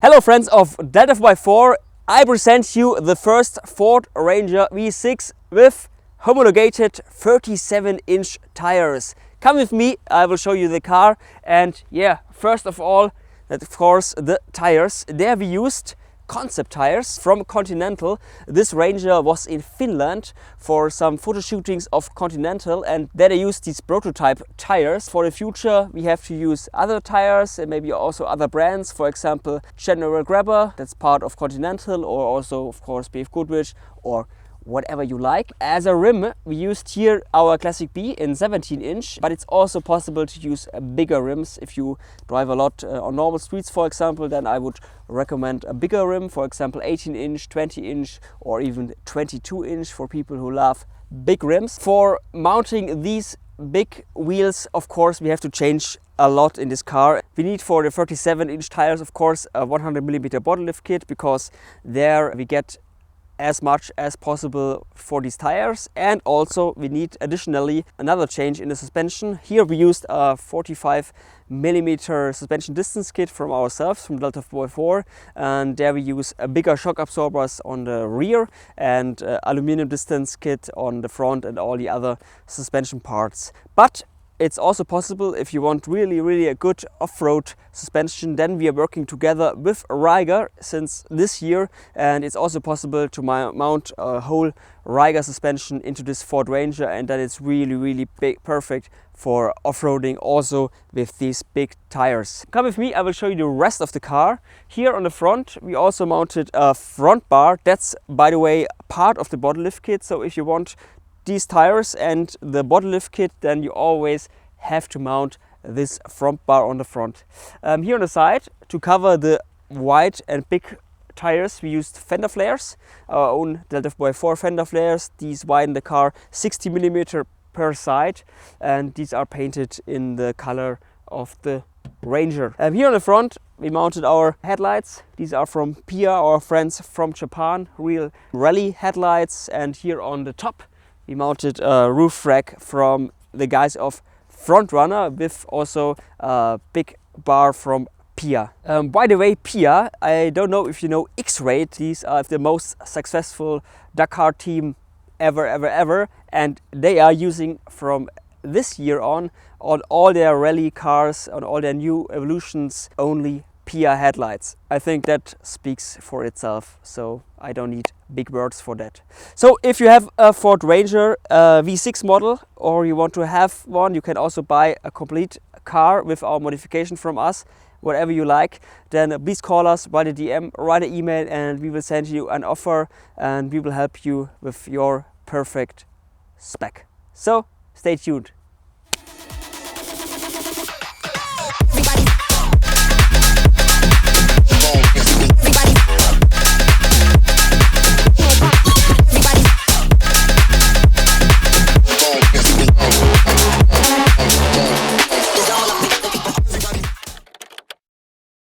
Hello friends of delta4x4, I present you the first Ford Ranger V6 with homologated 37-inch tires. Come with me, I will show you the car. And yeah, first of all, that of course the tires. There we used concept tires from Continental. This Ranger was in Finland for some photo shootings of Continental, and there they used these prototype tires. For the future we have to use other tires and maybe also other brands, for example General Grabber, that's part of Continental, or also of course BF Goodrich or whatever you like. As a rim we used here our klassik-b in 17-inch, but it's also possible to use bigger rims. If you drive a lot on normal streets, for example, then I would recommend a bigger rim, for example 18-inch, 20-inch or even 22-inch for people who love big rims. For mounting these big wheels, of course, we have to change a lot in this car. We need for the 37-inch tires, of course, a 100mm bottle lift kit, because there we get as much as possible for these tires. And also we need additionally another change in the suspension. Here we used a 45mm suspension distance kit from ourselves, from delta4x4, and there we use a bigger shock absorbers on the rear and aluminum distance kit on the front and all the other suspension parts. But it's also possible, if you want really a good off-road suspension, then we are working together with Reiger since this year, and it's also possible to mount a whole Reiger suspension into this Ford Ranger, and that is really big, perfect for off-roading also with these big tires. Come with me, I will show you the rest of the car. Here on the front we also mounted a front bar. That's, by the way, part of the bottle lift kit. So if you want these tires and the bottle lift kit, then you always have to mount this front bar on the front. Here on the side, to cover the wide and big tires, we used fender flares, our own delta4x4 fender flares. These widen the car 60mm per side, and these are painted in the color of the Ranger. Here on the front we mounted our headlights. These are from Pia, our friends from Japan, real rally headlights. And here on the top we mounted a roof rack from the guys of Front Runner, with also a big bar from Pia. By the way, Pia, I don't know if you know X-Raid. These are the most successful Dakar team ever, and they are using from this year on all their rally cars, on all their new evolutions, only Pia headlights. I think that speaks for itself, so I don't need big words for that. So if you have a Ford Ranger V6 model, or you want to have one, you can also buy a complete car with our modification from us, whatever you like. Then please call us, write a DM, write an email, and we will send you an offer and we will help you with your perfect spec. So stay tuned.